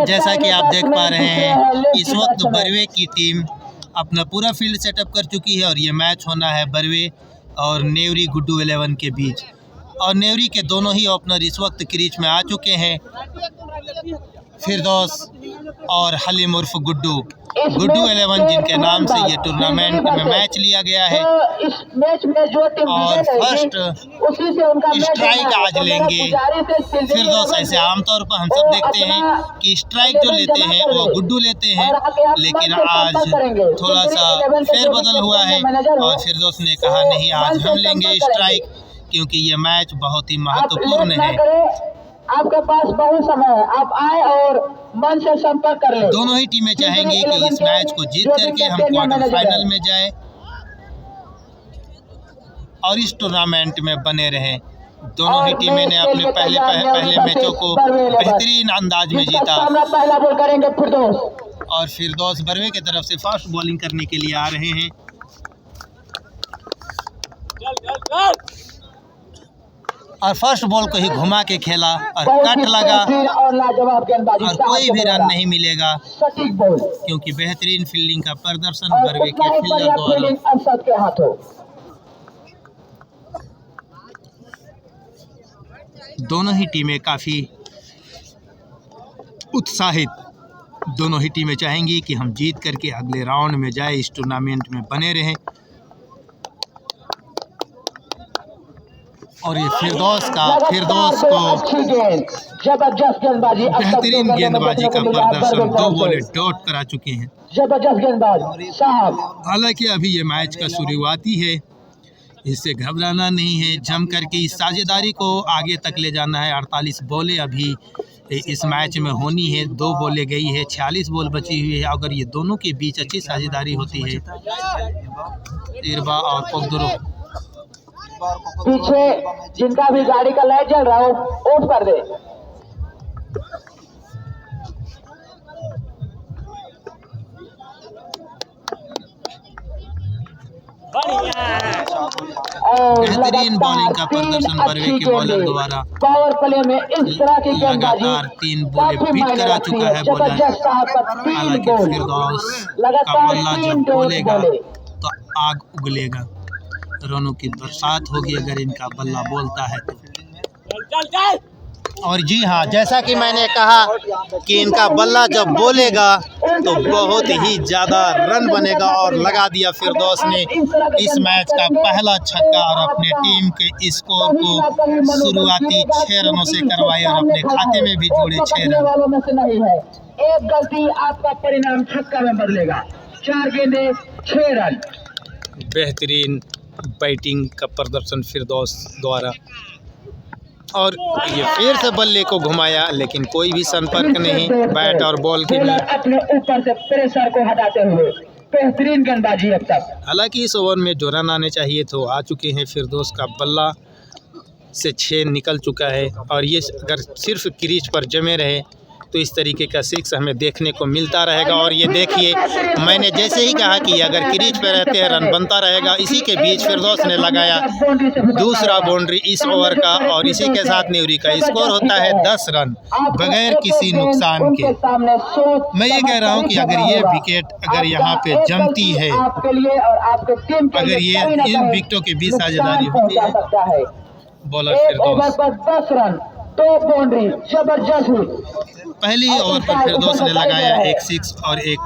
जैसा कि आप देख पा रहे हैं इस वक्त बरवे की टीम अपना पूरा फील्ड सेटअप कर चुकी है और ये मैच होना है बरवे और नेवरी गुड्डू 11 के बीच। और नेवरी के दोनों ही ओपनर इस वक्त क्रीज में आ चुके हैं, फिरदौस और हलीम उर्फ गुड्डू 11 जिनके नाम से ये टूर्नामेंट में मैच लिया गया है। और फर्स्ट स्ट्राइक आज लेंगे फिरदौस। ऐसे आमतौर पर हम सब देखते हैं कि स्ट्राइक जो लेते हैं वो गुड्डू लेते हैं, लेकिन आज थोड़ा सा फेरबदल हुआ है और फिरदौस ने कहा नहीं, आज हम लेंगे स्ट्राइक, क्योंकि ये मैच बहुत ही महत्वपूर्ण है। आपके पास बहुत समय है, आप आए और मन से संपर्क कर लें। दोनों ही टीमें चाहेंगी कि इस मैच को जीत करके हम क्वार्टर फाइनल में जाए और इस टूर्नामेंट में बने रहें। दोनों ही टीमें ने अपने पहले मैचों को बेहतरीन अंदाज में जीता। पहला बॉल करेंगे फिरदौस, और फिरदौस बरवे की तरफ से फास्ट बॉलिंग करने के लिए आ रहे हैं। और फर्स्ट बॉल को ही घुमा के खेला और कट लगा और कोई भी रन नहीं मिलेगा, क्योंकि बेहतरीन फील्डिंग का प्रदर्शन बरवे के फील्डर द्वारा। दोनों ही टीमें काफ़ी उत्साहित, दोनों ही टीमें चाहेंगी कि हम जीत करके अगले राउंड में जाए, इस टूर्नामेंट में बने रहें। और ये फिरदौस को जबरदस्त गेंदबाजी, बेहतरीन गेंदबाजी का प्रदर्शन, 2 बॉलें डॉट करा चुके हैं। जबरदस्त गेंदबाज साहब। हालांकि अभी ये मैच का शुरुआती है, इससे घबराना नहीं है, जम करके इस साझेदारी को आगे तक ले जाना है। 48 बॉलें अभी इस मैच में होनी है, 2 बॉलें गई है, 46 बॉल बची हुई है। अगर ये दोनों के बीच अच्छी साझेदारी होती है, इरबा और पोगदुरो पीछे जिनका भी गाड़ी का लाइट जल रहा हो ऑफ कर दे। बेहतरीन बॉलिंग का प्रदर्शन बरवे के बॉलर द्वारा। पावर प्ले में इस तरह की गेंदबाजी लगातार 3 बॉलें बीट करा चुका है बॉलर। हालांकि फिरदौस का बल्ला जब बोलेगा तो आग उगलेगा, रनों की बरसात होगी अगर इनका बल्ला बोलता है तो। और जी हाँ, जैसा कि मैंने कहा कि इनका बल्ला जब बोलेगा तो बहुत ही ज़्यादा रन बनेगा। और लगा दिया फिरदौस ने इस मैच का पहला छक्का और अपने टीम के स्कोर को शुरुआती 6 रनों से करवाए और अपने खाते में भी जोड़े 6 रन। एक गलती आपका परिणाम छक्का में बदलेगा। 4 गेंदें 6 रन। बेहतरीन बैटिंग का प्रदर्शन फिरदौस द्वारा। और ये फिर से बल्ले को घुमाया, लेकिन कोई भी संपर्क नहीं बैट और बॉल के बीच। अपने ऊपर से प्रेशर को हटाते हुए बेहतरीन गेंदबाजी अब तक। हालांकि इस ओवर में जो रन आने चाहिए तो आ चुके हैं। फिरदौस का बल्ला से 6 निकल चुका है और ये अगर सिर्फ क्रीज पर जमे रहे तो इस तरीके का 6 हमें देखने को मिलता रहेगा। और ये देखिए, मैंने जैसे ही कहा कि अगर क्रीज पर रहते हैं रन बनता रहेगा, इसी के बीच फिरदौस ने लगाया दूसरा बाउंड्री इस ओवर का और इसी के साथ नेवरी का स्कोर होता है 10 रन बगैर किसी नुकसान के। मैं ये कह रहा हूँ कि अगर ये विकेट अगर यहाँ पे जमती है, अगर ये इन विकेटों के बीच साझेदारी होती है, बॉलर फिरदौस 10 रन, 2 बाउंड्री, जबरदस्त। पहली ओवर पर फिरदौस ने लगाया 1 6 और 1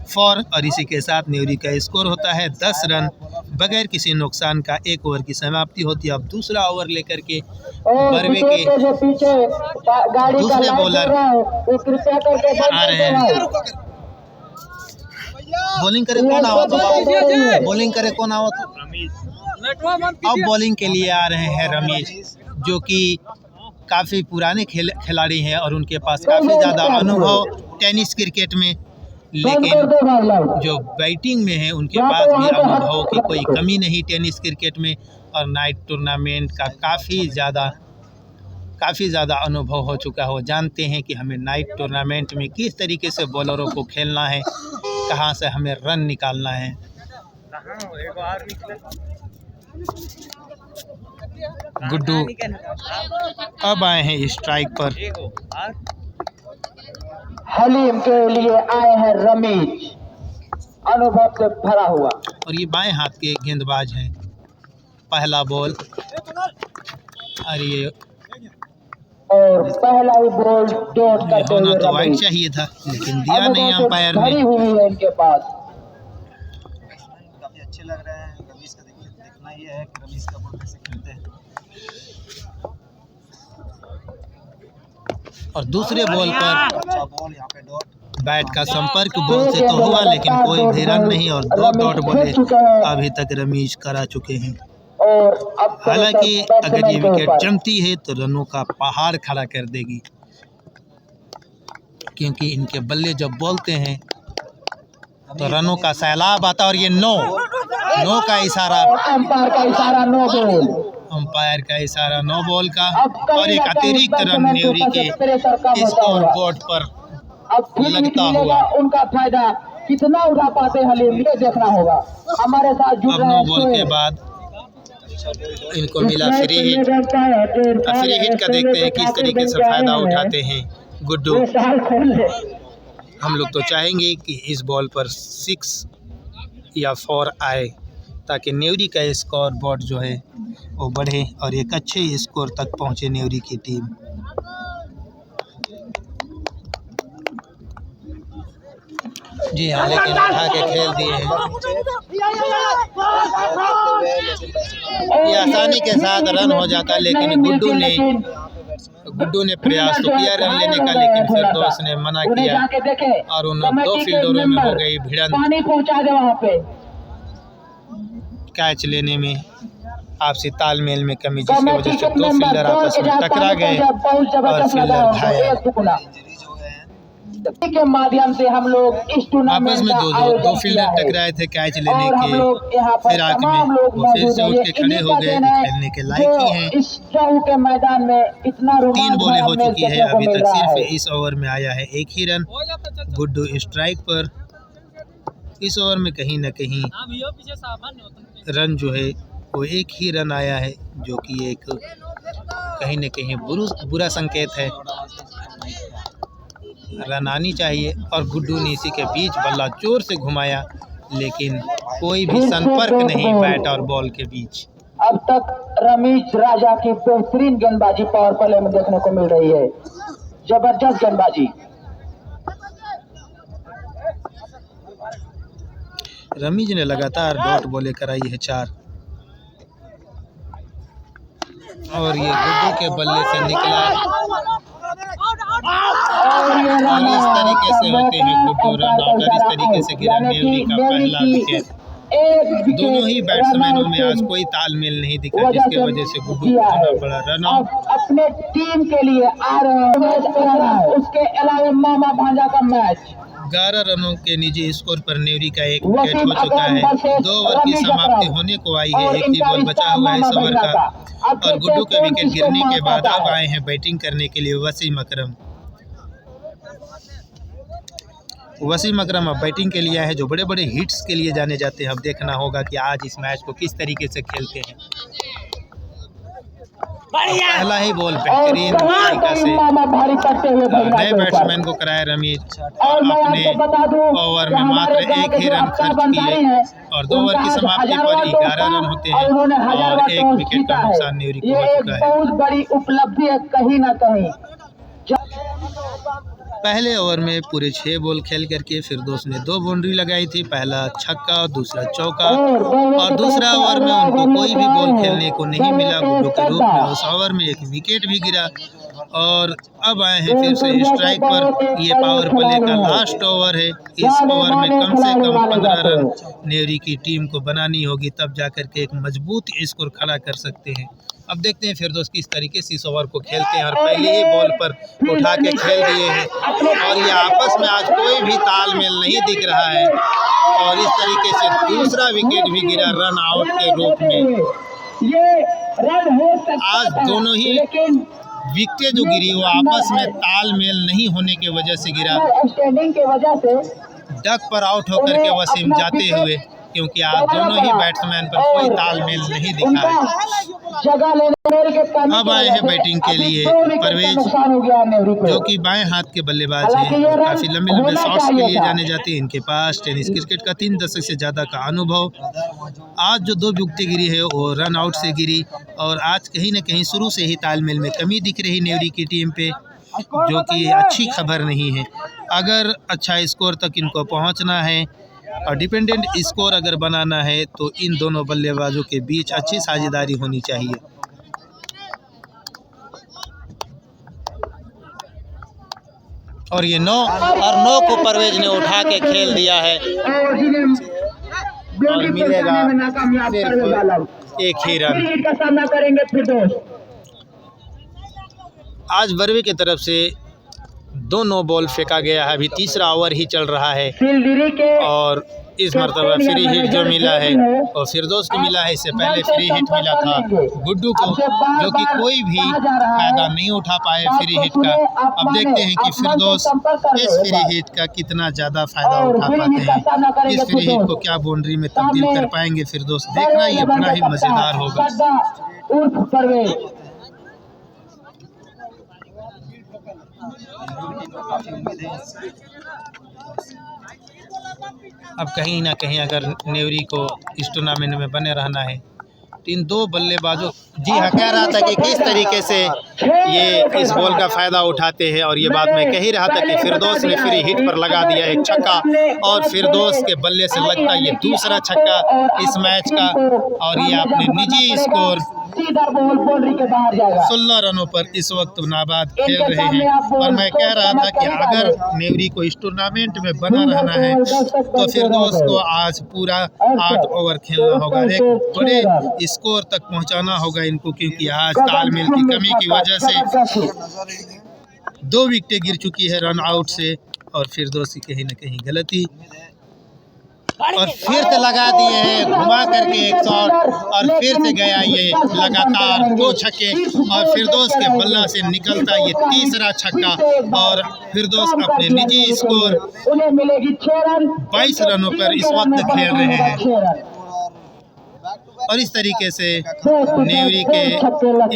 4 और इसी के साथ नेवरी का स्कोर होता है 10 रन बगैर किसी नुकसान का। 1 ओवर की समाप्ति होती है। अब दूसरा ओवर लेकर के बरवे के दूसरे बॉलर आ रहे हैं। बॉलिंग करे कौन आवत हो? बॉलिंग करे कौन आवत हो? अब बॉलिंग के लिए आ रहे हैं रमेश, जो कि काफ़ी पुराने खिलाड़ी हैं और उनके पास काफ़ी ज़्यादा अनुभव टेनिस क्रिकेट में, लेकिन जो बैटिंग में है उनके पास भी अनुभव की कोई कमी नहीं टेनिस क्रिकेट में। और नाइट टूर्नामेंट का काफ़ी ज़्यादा अनुभव हो चुका हो, जानते हैं कि हमें नाइट टूर्नामेंट में किस तरीके से बॉलरों को खेलना है, कहाँ से हमें रन निकालना है। गुड्डू अब आए हैं स्ट्राइक पर हलीम के लिए आए हैं रमीज, अनुभव से भरा हुआ। और ये बाएं हाथ के गेंदबाज हैं। पहला बॉल और ये और पहला ही बॉल डॉट करते होना हुए तो वाइड रमीज। चाहिए था, लेकिन दिया नहीं अनुभव से अंपायर भरी ने। हुई है इनके पास। काफी अच्छे लग रहे हैं। रमीज का देखना ये है कि रमीज का बॉल कैसे खेलते हैं। और दूसरे बॉल पर अच्छा बॉल यहाँ पे डॉट। बैट का संपर्क बॉल से तो हुआ, लेकिन कोई भी रन नहीं और 2 डॉट बॉले अभी तक रमीज करा चुके हैं। और अब हालांकि अगर ये विकेट जमती है तो रनों का पहाड़ खड़ा कर देगी, क्योंकि इनके बल्ले जब बोलते हैं तो रनों का सैलाब आता। और ये नो का इशारा, अंपायर का इशारा, नो बॉल। अंपायर का इशारा नो बॉल का। और एक अतिरिक्त रन न्यूरी के स्कोर बोर्ड पर अब फिर लगता मिलेगा हुआ। उनका फायदा कितना उठा पाते हलीम, ये देखना होगा। हमारे साथ जुड़ अब रहे नो हैं बॉल के शोएब। बाद इनको मिला फ्री हिट। फ्री हिट का देखते हैं किस तरीके से फायदा उठाते हैं गुड्डू। हम लोग तो चाहेंगे कि इस बॉल पर 6 या 4 आए, ताकि न्यूरी का स्कोर बोर्ड जो है वो बढ़े और एक अच्छे स्कोर तक पहुंचे न्यूरी की टीम। जी हाँ, लेकिन उठा के खेल दिए हैं। ये आसानी के साथ रन हो जाता, लेकिन गुड्डू ने प्रयास तो किया रन लेने का, लेकिन फिर दोस्त ने मना किया और उन 2 फील्डरों में हो गई भिड़ंत। पानी पहुंचा दे वहाँ पे। कैच लेने में आपसी तालमेल में कमी, जिसकी वजह से 2 फील्डर आपस में टकरा गए और फील्डर घायल। के माध्यम से हम लोग इस टूर्नामेंट आपस में दो फील्डर टकराए थे कैच लेने के फिराक में। वो फिर से उठ के खड़े हो गए, खेलने के लायक ही हैं। इस के मैदान में इतना 3 बॉलें हो चुकी है, अभी तक सिर्फ इस ओवर में आया है 1 ही रन। गुड्डू स्ट्राइक पर। इस ओवर में कहीं न कहीं रन जो है वो 1 ही रन आया है, जो कि एक कहीं न कहीं बुरा संकेत है। रन आनी चाहिए। और गुड्डू ने इसी के बीच बल्ला जोर से घुमाया, लेकिन कोई भी संपर्क नहीं बैट और बॉल के बीच। अब तक रमीज राजा की बेहतरीन गेंदबाजी पावर प्ले में देखने को मिल रही है। जबरदस्त गेंदबाजी। रमीज ने लगातार डॉट बॉलें कराई है 4, और ये गुड्डू के बल्ले से निकला और इस तरीके से होते हैं गुड्डू रन आउट। और इस तरीके से गिरा न्यूरी का पहला विकेट। दोनों ही बैट्समैनों में आज कोई तालमेल नहीं दिखा, जिसके वजह से गुड्डू को करना पड़ा रन आउट। अपने टीम के लिए आ रहे हैं। उसके अलावा मामा भांजा का मैच 11 रनों के निजी स्कोर पर न्यूरी का 1 विकेट हो चुका है। 2 ओवर की समाप्ति होने को आई है, 1 ही बॉल बचा हुआ है इस ओवर का। और गुड्डू के विकेट गिरने के बाद अब आए हैं बैटिंग करने के लिए वसीम अकरम। वसीम अकरम अब बैटिंग के लिए आए हैं, जो बड़े बड़े हिट्स के लिए जाने जाते हैं। अब देखना होगा कि आज इस मैच को किस तरीके से खेलते हैं। पहला ही बॉल बेहतरीन तरीका से नए बैट्समैन को कराया रमीज। अपने ओवर में मात्र 1 ही रन खर्च किए और 2 ओवर की समाप्ति पर 11 रन होते हैं और 1 विकेट का नुकसान न्यूरी को हो चुका है। बहुत बड़ी उपलब्धि है कहीं ना कहीं। पहले ओवर में पूरे 6 बॉल खेल करके फिरदौस ने 2 बाउंड्री लगाई थी, पहला छक्का और दूसरा चौका। और दूसरा ओवर में उनको कोई भी बॉल खेलने को नहीं मिला गुड्डू के रूप में। उस ओवर में 1 विकेट भी गिरा और अब आए हैं फिर से स्ट्राइक पर। ये पावर प्ले का लास्ट ओवर है। इस ओवर में कम से कम 15 रन न्यूरी की टीम को बनानी होगी, तब जाकर के एक मजबूत स्कोर खड़ा कर सकते हैं। अब देखते हैं फिरदौस किस तरीके से इस ओवर को खेलते हैं। और पहले ही बॉल पर उठा के खेल दिए हैं और ये आपस में आज कोई भी तालमेल नहीं दिख रहा है। और इस तरीके से दूसरा विकेट भी गिरा रन आउट के रूप में। आज दोनों ही विकेटें जो गिरी वो आपस में तालमेल नहीं होने की वजह से गिरा। डक पर आउट होकर के वसीम जाते हुए, क्योंकि आज दोनों ही बैट्समैन पर कोई तालमेल नहीं दिखा है। जगह लेने के कमी अब आए हैं बैटिंग के लिए परवेज, नुकसान हो गया नेहरू को। जो कि बाएं हाथ के बल्लेबाज हैं और काफ़ी लंबे लंबे शॉट्स के लिए जाने जाते हैं। इनके पास टेनिस क्रिकेट का 3 दशक से ज़्यादा का अनुभव। आज जो 2 विकेटें गिरी है वो रन आउट से गिरी, और आज कहीं न कहीं शुरू से ही तालमेल में कमी दिख रही नेवरी की टीम पे, जो कि अच्छी खबर नहीं है। अगर अच्छा स्कोर तक इनको पहुंचना है और डिपेंडेंट स्कोर अगर बनाना है तो इन दोनों बल्लेबाजों के बीच अच्छी साझेदारी होनी चाहिए। और ये 9 को परवेज ने उठा के खेल दिया है और मिलेगा सिर्फ 1 ही रन। का सामना करेंगे फिरदौस। आज बर्वे की तरफ से 2 नो बॉल फेंका गया है, अभी तीसरा ओवर ही चल रहा है और इस मरतबा फ्री हिट जो मिला है और फिरदौस को मिला है। इससे पहले फ्री हिट मिला था गुड्डू को, जो कि कोई भी फायदा नहीं उठा पाए फ्री हिट का। अब देखते हैं कि फिरदौस इस फ्री हिट का कितना ज़्यादा फायदा उठा पाते हैं। इस फ्री हिट को क्या बाउंड्री में तब्दील कर पाएंगे फिरदौस, देखना ये बड़ा ही मज़ेदार होगा। अब कहीं ना कहीं अगर नेवरी को इस टूर्नामेंट में बने रहना है तो इन 2 बल्लेबाजों, जी हाँ, कह रहा था कि किस तरीके से ये इस बॉल का फ़ायदा उठाते हैं, और ये बात मैं कह ही रहा था कि फिरदौस ने फ्री हिट पर लगा दिया एक छक्का और फिरदौस के बल्ले से लगता ये दूसरा छक्का इस मैच का, और ये अपने निजी स्कोर 16 रनों पर इस वक्त नाबाद खेल रहे हैं। और मैं कह रहा था कि अगर नेवरी को इस टूर्नामेंट में बना रहना है तो फिरदौस को आज पूरा 8 ओवर खेलना होगा, एक बड़े स्कोर तक पहुंचाना होगा इनको, क्योंकि आज तालमेल की कमी की वजह से 2 विकेटें गिर चुकी है रन आउट से, और फिरदौस की कहीं न कहीं गलती, और फिर से लगा दिए हैं घुमा करके एक शॉट, और फिर से गया ये लगातार 2 छक्के, और फिरदौस के बल्ला से निकलता ये तीसरा छक्का, और फिरदौस अपने निजी स्कोर 22 रनों पर इस वक्त खेल रहे हैं। और इस तरीके से नेवरी के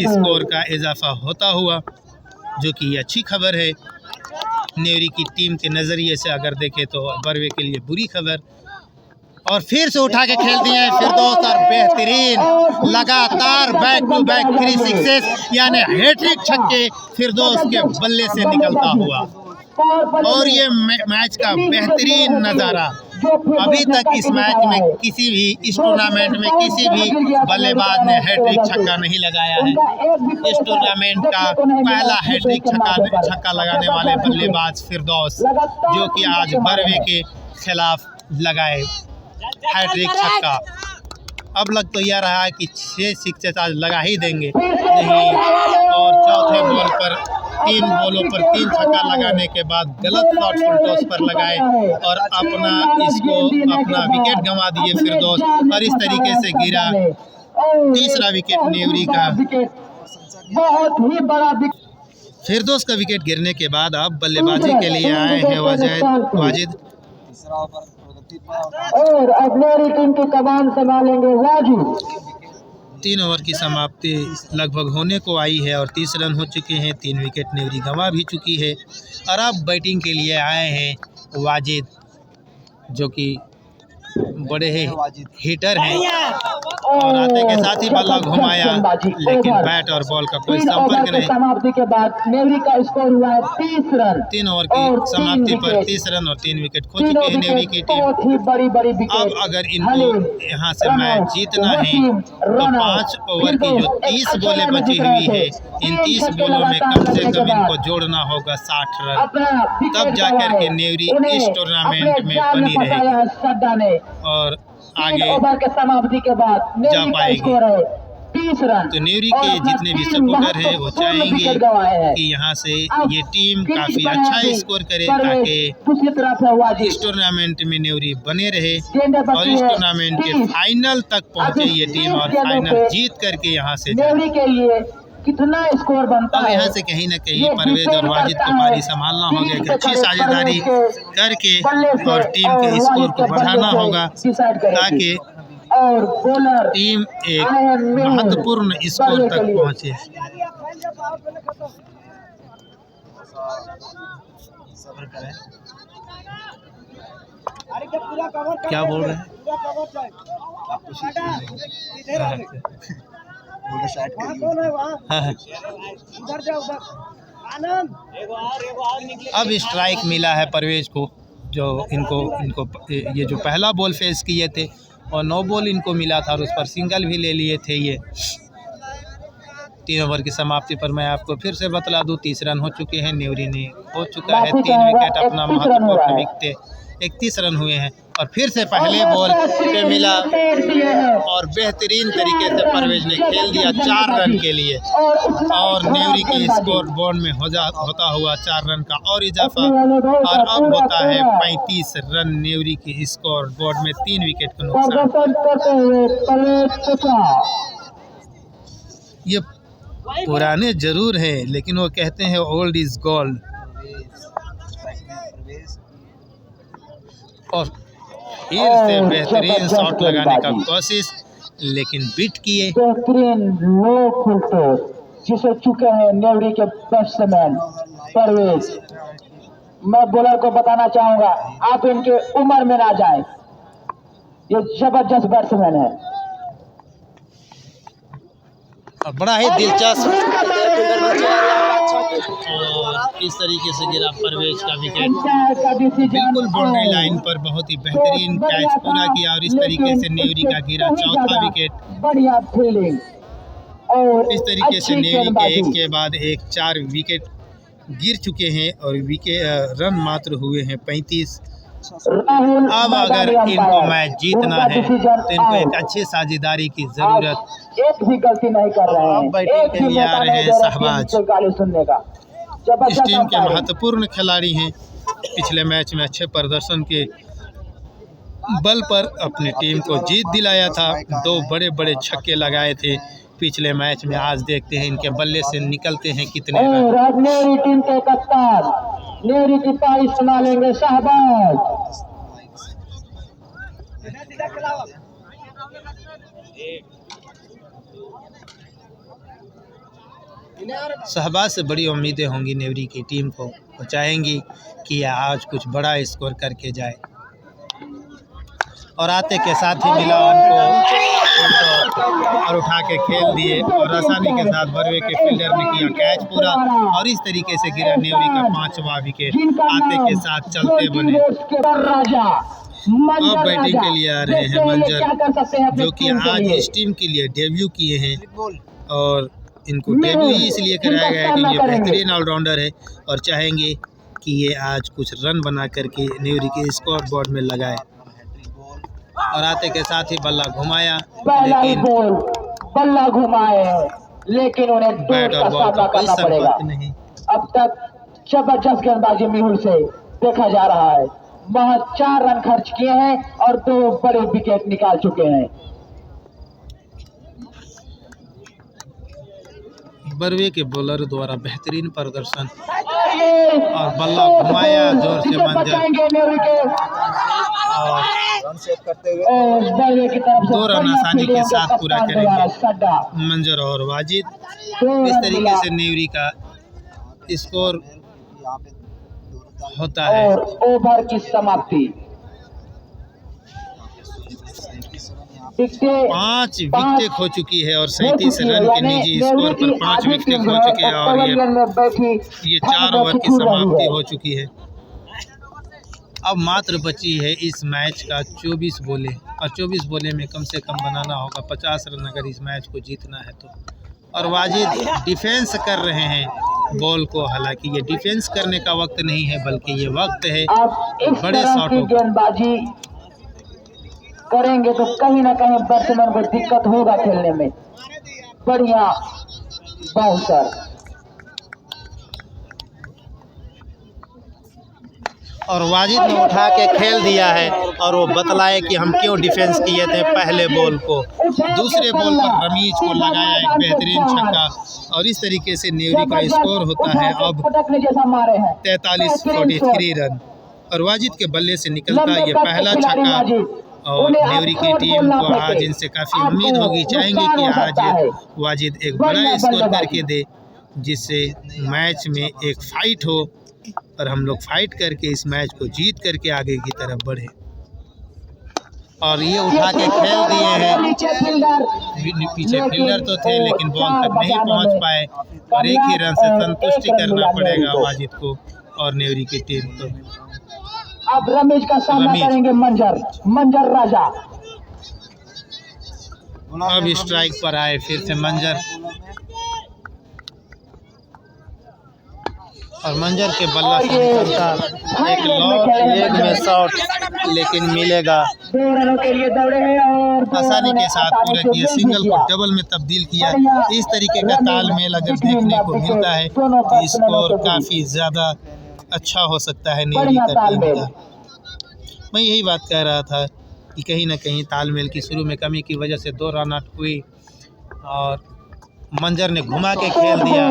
स्कोर का इजाफा होता हुआ, जो कि अच्छी खबर है नेवरी की टीम के नज़रिए से अगर देखें तो बर्वे के लिए बुरी खबर। और फिर से उठा के खेल दिए हैं फिरदौस, और बेहतरीन लगातार बैक टू बैक 3 सिक्सेस यानी हैट्रिक छक्के फिरदौस के बल्ले से निकलता हुआ, और ये मैच का बेहतरीन नज़ारा। अभी तक इस मैच में किसी भी, इस टूर्नामेंट में किसी भी बल्लेबाज ने हैट्रिक छक्का नहीं लगाया है। इस टूर्नामेंट का पहला हैट्रिक छक्का लगाने वाले बल्लेबाज फिरदौस, जो कि आज बर्वे के खिलाफ लगाए हैट्रिक छक्का। अब लग तो यह रहा है कि 6 सिक्सेस आज लगा ही देंगे, नहीं, और चौथे बॉल पर 3 बॉलों पर 3 छक्का लगाने के बाद गलत शॉट फिरदौस पर लगाए और अपना विकेट गंवा दिए फिरदौस, और इस तरीके से गिरा तीसरा विकेट नेवरी का। फिरदौस का विकेट गिरने के बाद अब बल्लेबाजी के लिए आए हैं वाजिद, और अगली टीम की कमान संभालेंगे वाजिद। 3 ओवर की समाप्ति लगभग होने को आई है और 30 रन हो चुके हैं, 3 विकेट नेवरी गंवा भी चुकी है, और अब बैटिंग के लिए आए हैं वाजिद, जो कि बड़े ही हिटर हैं, और आते के साथ ही बल्ला घुमाया, लेकिन बैट और बॉल का कोई संपर्क नहीं। समाप्ति के बाद नेवरी का स्कोर हुआ है 30 रन। 3 ओवर की समाप्ति पर 30 रन और 3 विकेट खो चुके हैं नेवरी की टीम। अब अगर इनको यहाँ से मैच जीतना है तो 5 ओवर की जो 30 बॉलें बची हुई है, इन 30 बॉलों में कम से कम इनको जोड़ना होगा 60 रन, तब जाकर के नेवरी इस टूर्नामेंट में बनी रहेगी और आगे के समाप्ति के बाद जा पाएगी। 30 रन। तो नेवरी के जितने भी सपोर्टर हैं वो चाहेंगे कि यहाँ से ये टीम काफ़ी अच्छा स्कोर करे, ताकि इस टूर्नामेंट में नेवरी बने रहे और इस टूर्नामेंट के फाइनल तक पहुँचे ये टीम, और फाइनल जीत करके यहाँ से जाए। कितना स्कोर बनता है। यहाँ से कहीं ना कहीं परवेज और वाजिद को पारी संभालना होगा, एक अच्छी साझेदारी करके और टीम के स्कोर को बढ़ाना होगा, ताकि और बॉलर टीम एक महत्वपूर्ण स्कोर तक पहुंचे। सब्र करें। क्या बोल रहे हैं? अब स्ट्राइक मिला है परवेज को, जो इनको ये जो पहला बॉल फेस किए थे और 9 बॉल इनको मिला था और उस पर सिंगल भी ले लिए थे। ये 3 ओवर की समाप्ति पर मैं आपको फिर से बतला दूं 30 रन हो चुके हैं। न्यूरी ने हो चुका है 3 विकेट अपना महत्वपूर्ण विकेट, 31 रन हुए हैं और फिर से पहले बॉल पे मिला और बेहतरीन तरीके से परवेज ने खेल दिया 4 रन के लिए और न्यूरी के स्कोर बोर्ड में होता हुआ 4 रन का और इजाफा और अब होता है 35 रन न्यूरी के स्कोर बोर्ड में 3 विकेट का नुकसान। ये पुराने जरूर हैं लेकिन वो कहते हैं ओल्ड इज गोल्ड। और फिर से बेहतरीन शॉट लगाने का कोशिश लेकिन बीट किए। बेहतरीन लो फुल टॉस जिसे चुके हैं न्यूरी के बैट्समैन परवेज। मैं बॉलर को बताना चाहूंगा आप इनके उम्र में ना जाएं, ये जबरदस्त बैट्समैन है। और बड़ा ही दिलचस्प और इस तरीके से गिरा परवेज का विकेट, बिल्कुल बाउंड्री लाइन पर बहुत ही बेहतरीन कैच पूरा किया और इस तरीके से न्यूरी का गिरा चौथा विकेट। बढ़िया फील्डिंग और इस तरीके से न्यूरी के एक के बाद एक 4 विकेट गिर चुके हैं और विकेट रन मात्र हुए हैं 35। अब अगर इनको मैच जीतना है तो इनको एक अच्छी साझेदारी की जरूरत। एक भी गलती नहीं कर रहे हैं, बैटिंग के लिए आ रहे हैं शहबाज, सुनने का इस टीम के महत्वपूर्ण खिलाड़ी हैं। पिछले मैच में अच्छे प्रदर्शन के बल पर अपनी टीम को जीत दिलाया था, 2 बड़े बड़े छक्के लगाए थे पिछले मैच में। आज देखते हैं इनके बल्ले से निकलते हैं कितने रन। न्यूरी टीम के कप्तान न्यूरी की तारीफ सुना लेंगे शहबाज। शहबाज से बड़ी उम्मीदें होंगी न्यूरी की टीम को, वो चाहेंगी कि आज कुछ बड़ा स्कोर करके जाए और आते के साथ ही मिला उनको और उठा के खेल दिए और आसानी के साथ बरवे के फील्डर ने किया कैच पूरा और इस तरीके से गिरा न्यूरी का 5वां विकेट। आते के साथ चलते बने। अब बैटिंग के लिए आ रहे हैं मंजर, जो कि आज इस टीम के लिए डेब्यू किए हैं और इनको डेब्यू ही इसलिए कराया गया है कि ये बेहतरीन ऑलराउंडर है और चाहेंगे कि ये आज कुछ रन बना करके न्यूरी के स्कोर बोर्ड में लगाए। और आते के साथ ही बल्ला घुमाया लेकिन बल्ला घुमाए लेकिन उन्हें बैट और बॉल का कोई संपर्क नहीं। अब तक जबरदस्त गेंदबाजी मेहुल से देखा जा रहा है। महज 4 रन खर्च किए हैं और 2 बड़े विकेट निकाल चुके हैं। बरवे के बॉलर द्वारा बेहतरीन प्रदर्शन और बल्ला घुमाया जोर से मंजर और 2 रन आसानी के साथ पूरा करेंगे मंजर और वाजिद। इस तरीके से न्यूरी का स्कोर होता है। और ओवर की समाप्ति 5 विकेटें खो चुकी है और 37 रन के निजी स्कोर पर 5 विकेटें खो चुके हैं और ये 4 ओवर की समाप्ति हो चुकी है। अब मात्र बची है इस मैच का 24 बॉलें और 24 बॉलें में कम से कम बनाना होगा 50 रन अगर इस मैच को जीतना है तो। और वाजिद डिफेंस कर रहे हैं बॉल को, हालांकि ये डिफेंस करने का वक्त नहीं है बल्कि ये वक्त है बड़े शॉटों की। गेंदबाजी करेंगे तो कहीं ना कहीं बैट्समैन को दिक्कत होगा खेलने में। बढ़िया बाउंसर और वाजिद ने उठा के खेल दिया है और वो बतलाए कि हम क्यों डिफेंस किए थे पहले बॉल को। दूसरे बॉल पर रमीज को लगाया एक बेहतरीन छक्का और इस तरीके से न्यूरी का स्कोर होता है अब 43-43 रन और वाजिद के बल्ले से निकलता ये पहला छक्का और उन्हें आप नेवरी की शॉट टीम बोलना को आज फेंके, इनसे काफ़ी आपको उम्मीद होगी, चाहेंगे नुकसान कि हो सकता है। आज वाजिद एक बढ़िया बड़ा स्कोर बल्लेबाजी। करके दे, जिससे मैच में एक फ़ाइट हो और हम लोग फाइट करके इस मैच को जीत करके आगे की तरफ बढ़े। और ये उठा के खेल दिए हैं, पीछे फील्डर तो थे लेकिन बॉल तक नहीं पहुंच पाए और एक ही रन से संतुष्टि करना पड़ेगा वाजिद को और नेवरी की टीम को। अब रमेश का सामना रमेश। करेंगे मंजर राजा। अब स्ट्राइक पर आए फिर से मंजर, और मंजर के बल्ला से निकलता एक लेग में शॉट, लेकिन मिलेगा। 2 रनों के लिए दौड़े हैं और आसानी के साथ पूरा किया, सिंगल को डबल में तब्दील किया। इस तरीके का तालमेल अगर देखने को मिलता है तो स्कोर काफ़ी ज़्यादा अच्छा हो सकता है नेवरी का टीम का। मैं यही बात कह रहा था कि कहीं ना कहीं तालमेल की शुरू में कमी की वजह से 2 रन आउट हुई और मंजर ने घुमा के खेल दिया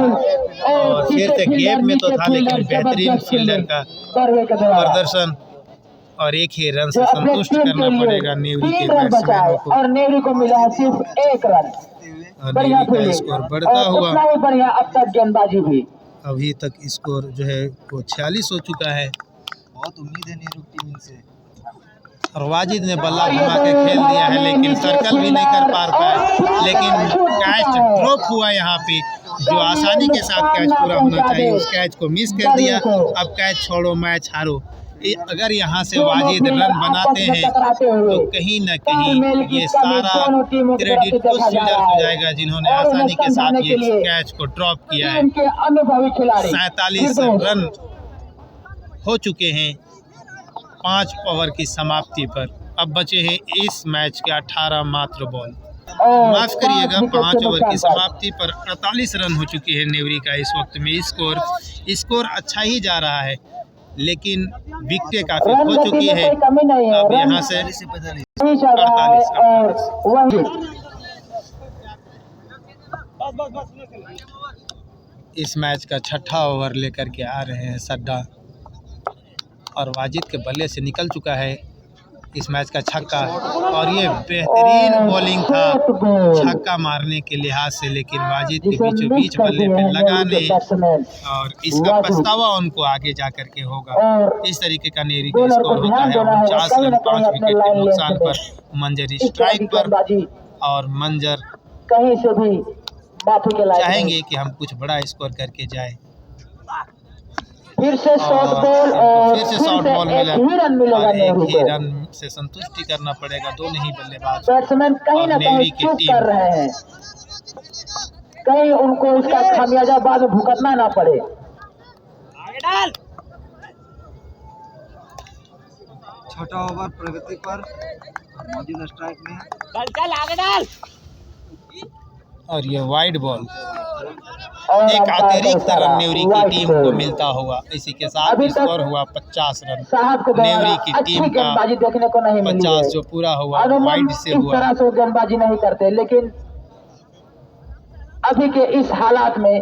और फिर से गेप में तो था, लेकिन बेहतरीन फील्डर का प्रदर्शन और एक ही रन से संतुष्ट करना पड़ेगा नेवरी के बैट्समैनों को। और नेवरी को मिला है सिर्फ 1 रन। और नेवरी का स्कोर बढ़ता हुआ बढ़िया अब तक गेंदबाजी भी। अभी तक स्कोर जो है वो 46 हो चुका है बहुत उम्मीद है नेहरू टीम से। और वाजिद ने बल्ला घुमा के खेल दिया है, लेकिन सर्कल भी नहीं कर पाए, लेकिन कैच ड्रॉप हुआ यहाँ पे, जो आसानी के साथ कैच पूरा होना चाहिए उस कैच को मिस कर दिया। अब कैच छोड़ो मैच हारो। अगर यहाँ से वाजिद रन बनाते हैं तो कहीं ना कहीं ये सारा क्रेडिट उस फील्डर को जाएगा जिन्होंने आसानी के साथ ये कैच को ड्रॉप किया है। 47 रन हो चुके हैं 5 ओवर की समाप्ति पर। अब बचे हैं इस मैच के 18 मात्र बॉल। माफ़ करिएगा, 5 ओवर की समाप्ति पर 48 रन हो चुके हैं नेवरी का इस वक्त में। स्कोर अच्छा ही जा रहा है, लेकिन विकेटें काफ़ी हो चुकी है। अब यहाँ से 48 इस मैच का 6ठा ओवर लेकर के आ रहे हैं सड्डा, और वाजिद के बल्ले से निकल चुका है इस मैच का छक्का। और ये बेहतरीन बॉलिंग था छक्का मारने के लिहाज से, लेकिन वाजिद के बीचों बीच बल्ले पे लगाने और इसका पछतावा उनको आगे जा कर के होगा। इस तरीके का नेवरी का स्कोर होता है 49 रन 5 विकेट के नुकसान पर। मंजर स्ट्राइक पर और मंजर कहीं से भी माफी के लायक चाहेंगे कि हम कुछ बड़ा स्कोर करके जाए। फिर से शॉर्ट बॉल और फिर से शॉर्ट बॉल मिला एक ही रन मिलेगा और एक नेहरू ही को। रन से संतुष्टि करना पड़ेगा दोनों ही बल्लेबाज। बैट्समैन कहीं और ना नेवरी कहीं की चूक टीम कर रहे हैं, कहीं उनको उसका खामियाजा बाद में भुगतना ना पड़े। छोटा ओवर प्रगति पर मौजूद स्ट्राइक में और ये वाइड बॉल और एक अंपायर अतिरिक्त का रन नेवरी की वाइड टीम को बॉल। मिलता हुआ। इसी के साथ अभी तक स्कोर हुआ 50 रन। साहब के द्वारा नेवरी की अच्छी टीम का गेंदबाजी देखने को नहीं मिली 50 है। जो पूरा हुआ अनुमान वाइड से इस हुआ। तरह से वो गेंदबाजी नहीं करते, लेकिन अभी के इस हालात में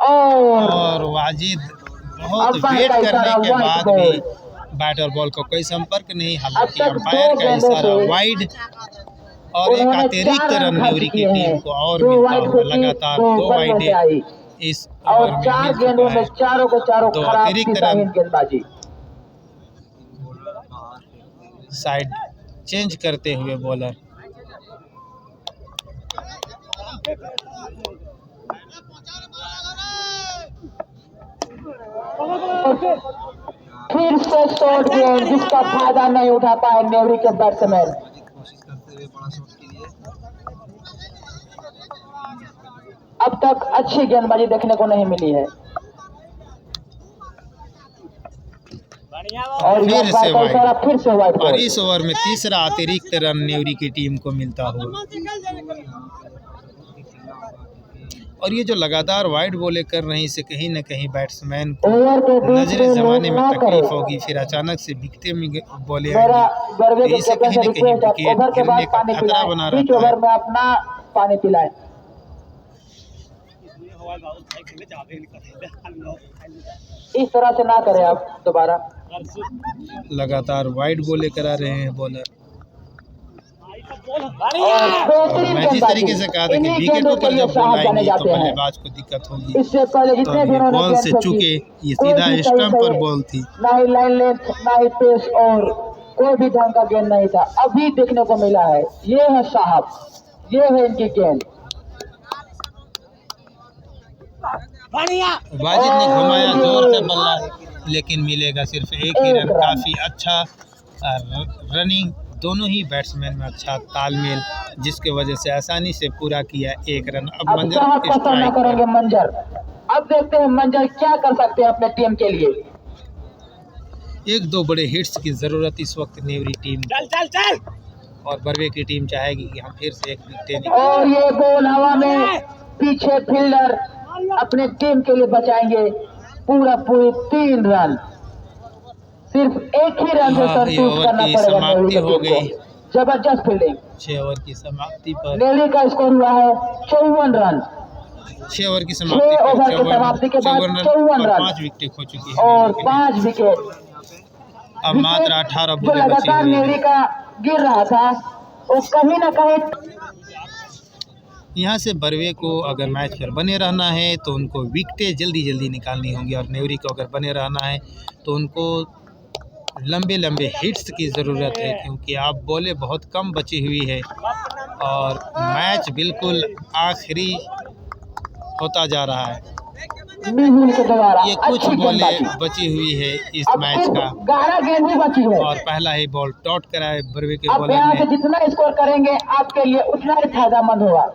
और वाजिद बहुत वेट करने के बाद भी बैट और बॉल को कोई संपर्क नहीं, हालांकि अंपायर का इशारा वाइड और एक अतिरिक्त रन नेवरी की टीम को और मिलता हुआ। लगातार 2 वाइडें इस ओवर में चार मिल गेंदों चुका में है। चारों को चारों 2 खराब अतिरिक्त दिशाहीन रन गेंदबाजी। साइड चेंज करते हुए बॉलर। फिर से शॉर्ट गेंद जिसका फायदा नहीं उठा पाए नेवरी के बैट्समैन। कोशिश करते हुए बड़ा शॉट के लिए अब तक अच्छी गेंदबाजी देखने को नहीं मिली है। और फिर से वाइड। फिर से वाइड और इस ओवर में तीसरा अतिरिक्त रन नेवरी की टीम को मिलता हुआ। और ये जो लगातार वाइड बॉलें कर रही से कहीं न कहीं बैट्समैन को नजरे जमाने में तकलीफ होगी। फिर अचानक से विकेटें में बॉलें आएंगी तो इससे कहीं न कहीं विकेट गिरने का खतरा बना रहता है। ओवर में अपना पानी पिलाए। इस तरह से ना करें आप दोबारा। लगातार वाइड बॉलें करा रहे हैं बॉलर। और मैं जिस तरीके से कहा था कि विकेटों पर जब बॉल आएंगी तो बल्लेबाज को दिक्कत होगी। इससे पहले और जितने ये भी उन्होंने बॉल गेंद से फेंकी, चूके ये कोई सीधा भी सही स्टंप पर सही, बॉल थी। ना ही लाइन लेंथ ना ही पेस और कोई भी ढंग का गेंद नहीं था। अभी देखने को मिला है, ये है साहब, ये है इनकी गेंद। वाजिद ने घुमाया जोर से बल्ला, लेकिन मिलेगा सिर्फ एक ही रन। काफ़ी अच्छा रनिंग, दोनों ही बैट्समैन में अच्छा तालमेल, जिसके वजह से आसानी से पूरा किया एक रन। अब अब मंजर साहब का सामना स्ट्राइक करेंगे पर। मंजर। अब देखते हैं मंजर क्या कर सकते हैं अपने टीम के लिए। एक दो बड़े हिट्स की ज़रूरत इस वक्त नेवरी टीम को, और बर्वे की टीम चाहेगी कि हम फिर से एक विकेट निकालें। और ये बॉल हवा में, पीछे फील्डर अपने टीम के लिए बचाएंगे पूरी 3 रन। सिर्फ एक ही रन से हाँ, ये संतुष्ट ओवर करना की पड़ेगा समाप्ति नेवरी हो की टीम गई। को। जबरदस्त फील्डिंग। 6 ओवर की समाप्ति पर, नेवरी का स्कोर हुआ है 54 रन। 6 ओवर की समाप्ति 6 पर ओवर की समाप्ति के बाद 54 और रन 5 विकेटें खो चुकी है और नेवरी की 5 विकेट। टीम। अब मात्र 18 जो बॉलें बची लगातार हुई नेवरी हैं। का गिर रहा था, वो कहीं ना कहीं यहाँ से बर्वे को अगर मैच पर बने रहना है तो उनको विकेटें जल्दी जल्दी निकालनी होंगी, और नेवरी को अगर बने रहना है तो उनको लंबे लंबे हिट्स की ज़रूरत है, क्योंकि अब बॉलें बहुत कम बची हुई है और मैच बिल्कुल आखिरी होता जा रहा है। मिहुल के द्वारा ये कुछ अच्छी बॉलें गेंदबाजी। बची हुई है इस अब मैच का, 11 गेंद भी बची है। और पहला ही बॉल डॉट करा है बर्वे के अब बॉलर यहाँ से ने। जितना स्कोर करेंगे आपके लिए उतना ही फायदेमंद होगा।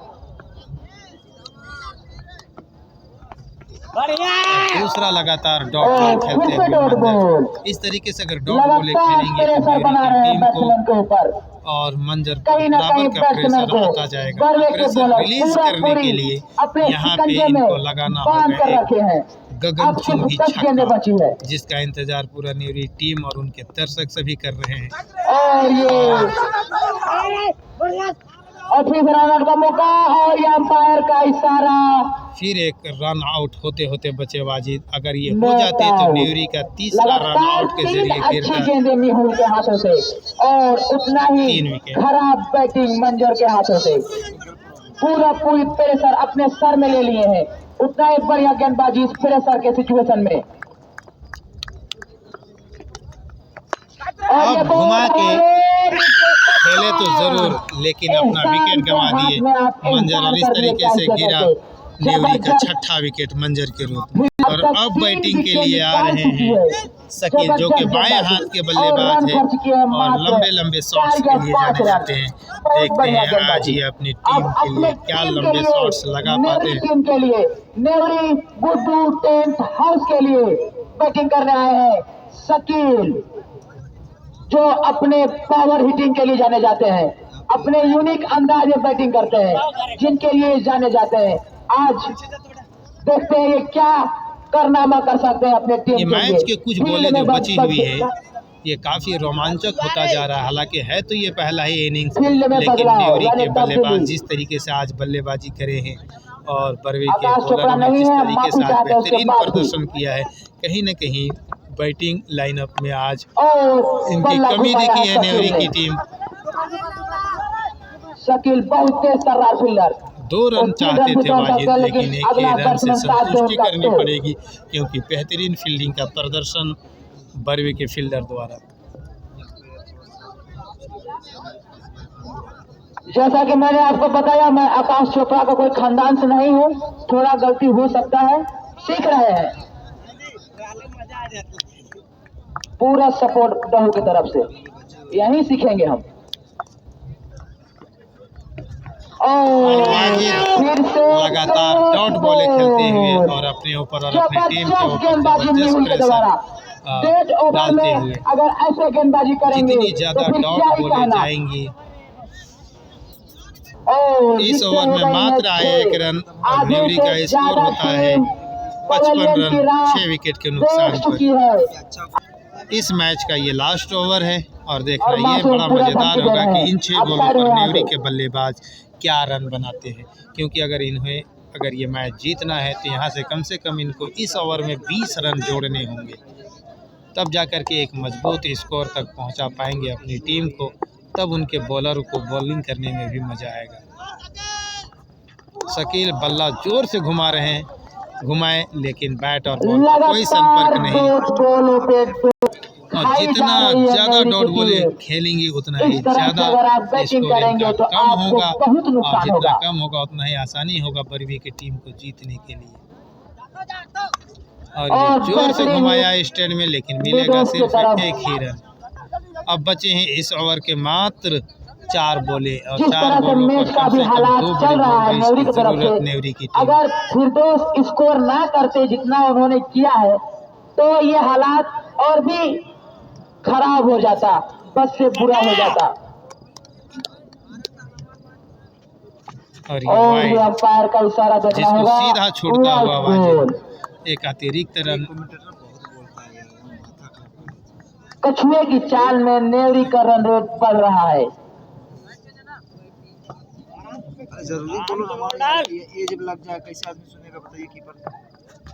दूसरा लगातार डॉट और बॉल खेलते फिर से हुए डॉट बॉल। मंजर। इस तरीके से अगर डॉट बॉलें लगातार खेलेंगे तो प्रेशर बना नेवरी रहे की हैं टीम बैट्समैन के ऊपर। को और मंजर को कहीं ना बराबर कहीं का बैट्समैन प्रेशर को आता जाएगा। बर्वे के प्रेशर बॉलर रिलीज करने के लिए अपने यहाँ पे शिकंजे में इनको लगाना बांध होगा कर एक रखे हैं। गगन अब सिर्फ चुंबी 10 गेंदें छक्का, बची है जिसका इंतजार पूरा नेवरी टीम और उनके दर्शक सभी कर रहे हैं। और फिर रन का मौका और ये अंपायर का इशारा। फिर एक रन आउट होते होते बचे वाजिद। अगर ये हो जाते तो नेवरी का तीसरा रन लगातार आउट के 3 जरिए अच्छी गिरता गेंदें मिहुल के हाथों से और उतना 3 ही विकेट। खराब बैटिंग मंजर के हाथों से। पूरी प्रेशर अपने सर में ले लिए हैं। उतना ही बढ़िया गेंदबाजी इस प्रेशर के सिचुएशन में। और ये अब घुमा के बॉल खेले तो जरूर, लेकिन अपना विकेट गंवा दिए मंजर, और इस तरीके से गिरा नेवरी का 6ठा विकेट मंजर के रूप में। और अब बैटिंग के लिए आ रहे हैं शकील, जो कि बाएं हाथ के बल्लेबाज हैं और लंबे लंबे शॉट्स के लिए जाने जाते हैं। देखते हैं आज ये अपनी टीम के लिए क्या लंबे शॉट्स लगा पाते हैं। टीम के लिए नेवरी गुड्डू 10th हाउस के लिए बैटिंग करने आए हैं शकील, जो अपने पावर हिटिंग के लिए जाने जाते हैं, अपने यूनिक अंदाज में बैटिंग करते हैं, जिनके लिए जाने जाते हैं। आज देखते हैं ये क्या कारनामा कर सकते हैं अपने टीम ये के मैच लिए। के कुछ बॉलें जो बची हुई है, ये काफ़ी रोमांचक होता जा रहा है। हालांकि है तो ये पहला ही इनिंग्स, फील्ड में लेकिन बदलाव, नेवरी यानी के बल्लेबाज तब्दीली। जिस तरीके से आज बल्लेबाजी करे हैं और बर्वे के आकाश चोपड़ा बॉलरों ने नहीं जिस है, तरीके से माफी आज चाहते हैं उसके बेहतरीन बाद भी। प्रदर्शन किया है, कहीं न कहीं बैटिंग लाइनअप में आज और इनकी बल्ला कमी घुमाया देखी है नेवरी शकील की ने। टीम। शकील बहुत तेज तर्रार फील्डर। 2 रन चाहते थे वाजिद, लेकिन एक ही रन से संतुष्टि करनी तो पड़ेगी, क्योंकि बेहतरीन फील्डिंग का प्रदर्शन बर्वे के फील्डर द्वारा। जैसा कि मैंने आपको बताया, मैं आकाश चोपड़ा का कोई खानदान से नहीं हूँ, थोड़ा गलती हो सकता है, सीख रहे हैं। पूरा सपोर्ट डहू की तरफ से, यहीं सीखेंगे हम। और फिर से लगातार डॉट बॉलें खेलते हुए और अपने ऊपर और अपनी टीम के ऊपर गेंदबाजी मिहुल के द्वारा डेढ़ ओवर डालते में हुए अगर ऐसे गेंदबाजी करेंगे जितनी ज्यादा तो फिर डॉट क्या ही बॉलें कहना। जाएंगी। और इस ओवर में मात्र आए 1 रन और नेवरी का स्कोर होता है 55 रन 6 विकेट के नुकसान पर। इस मैच का ये लास्ट ओवर है और देखना ये बड़ा मज़ेदार होगा कि इन 6 बॉलों पर नेवरी के बल्लेबाज क्या रन बनाते हैं, क्योंकि अगर ये मैच जीतना है तो यहाँ से कम इनको इस ओवर में 20 रन जोड़ने होंगे। तब जाकर के एक मजबूत स्कोर तक पहुंचा पाएंगे अपनी टीम को। तब उनके बॉलर को बॉलिंग करने में भी मज़ा आएगा। शकील बल्ला जोर से घुमा रहे हैं, घुमाएं, लेकिन बैट और बॉल का कोई संपर्क नहीं। और जितना ज़्यादा डॉट बॉले खेलेंगे उतना ही ज़्यादा स्कोर इनका कम होगा, और जितना कम होगा उतना ही आसानी होगा बर्वी की टीम को जीतने के लिए। और ये जोर से घुमाया स्टैंड में, लेकिन मिलेगा सिर्फ एक ही रन। अब बचे हैं इस ओवर के मात्र 4 बॉले, और 4 बॉलों पर कम से कम 2 बड़े बॉल की जरूरत नेवरी की टीम। अगर फिरदौस स्कोर ना करते जितना उन्होंने किया है तो ये हालात और भी खराब हो जाता, बस से बुरा हो जाता। और ये अंपायर का इशारा देना जिसको होगा, सीधा छोड़ता हुआ वाजिद एक अतिरिक्त रन। कछुए की चाल में नेवरी का रन रेट बढ़ रहा है। जरूरी बोलो, ये जब लग जाए कैसे आदमी सुनेगा, बताइए कीपर।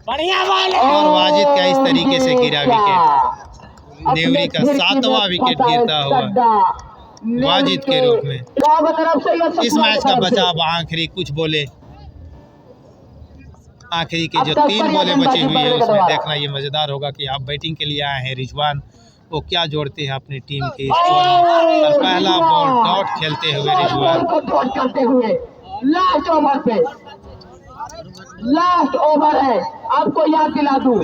बढ़िया बॉल और वाजिद का इस तरीके से गिरा विकेट। नेवरी का 7वां विकेट गिरता हुआ वाजिद के रूप में। इस मैच का बचाव आखिरी कुछ बोले, आखिरी के जो 3 बॉलें बची हुई है उसमें देखना ये मज़ेदार होगा कि आप बैटिंग के लिए आए हैं रिजवान, वो क्या जोड़ते हैं अपनी टीम के स्कोर में। और पहला बॉल डॉट खेलते हुए रिजवान। लास्ट ओवर पे, लास्ट ओवर है, आपको याद दिला दूं,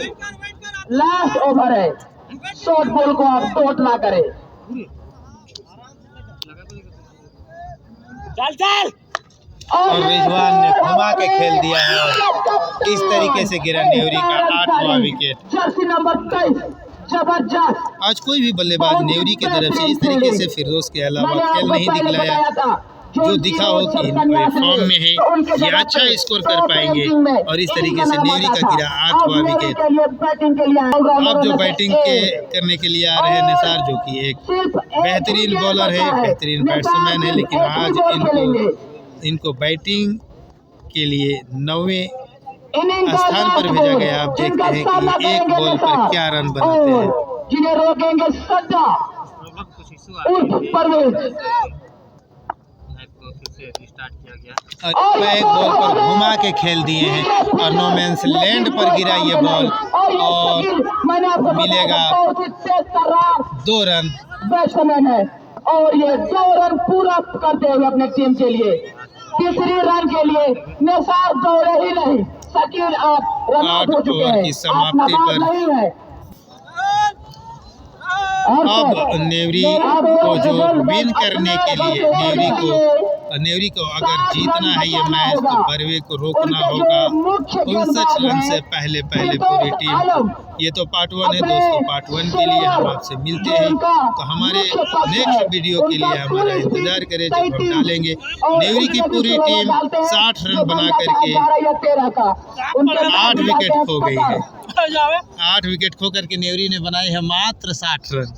लास्ट ओवर है। शॉर्ट बॉल को आप डॉट ना करें। चल चल। और रिजवान ने घुमा के खेल दिया है, और इस तरीके से गिरा नेवरी का 8वां विकेट। जर्सी नंबर 23 जबरदस्त। आज कोई भी बल्लेबाज नेवरी की तरफ से इस तरीके से फिरदौस के अलावा खेल नहीं दिखलाया। जो दिखा हो कि फॉर्म में है, ये अच्छा स्कोर कर पाएंगे। और इस तरीके से नेवरी का गिरा 8वां विकेट। अब जो बैटिंग करने के लिए आ रहे हैं निसार, जो कि एक बेहतरीन बॉलर है, बेहतरीन बैट्समैन है, लेकिन आज इनको बैटिंग के लिए 9वें स्थान पर भेजा गया। आप देखते हैं कि एक बॉल पर क्या रन बनाते हैं। जिन्हें रोकेंगे सद्दा परवेज। और एक बॉल पर घुमा के खेल दिए हैं, और नो मैंस लैंड पर गिरा ये बॉल, और मिलेगा 2 रन। बैट्समैन है, और ये 2 रन पूरा करते हुए अपने टीम के लिए। तीसरी रन के लिए निसार दौड़े ही नहीं, शकील आप रन आउट हो चुके हैं, की समाप्ति पर नहीं है। अब नेवरी को जो विन करने के लिए नेवरी को अगर जीतना है ये मैच, तो बर्वे को रोकना होगा 59 रन से पहले पूरी टीम। ये तो पार्ट 1 है दोस्तों, पार्ट 1 के लिए हम आपसे मिलते हैं। तो हमारे नेक्स्ट वीडियो के लिए हमारा इंतजार करें, जब हम डालेंगे। नेवरी की पूरी टीम 60 रन बना करके 8 विकेट खो गई है। 8 विकेट खो करके नेवरी ने बनाए हैं मात्र 60 रन।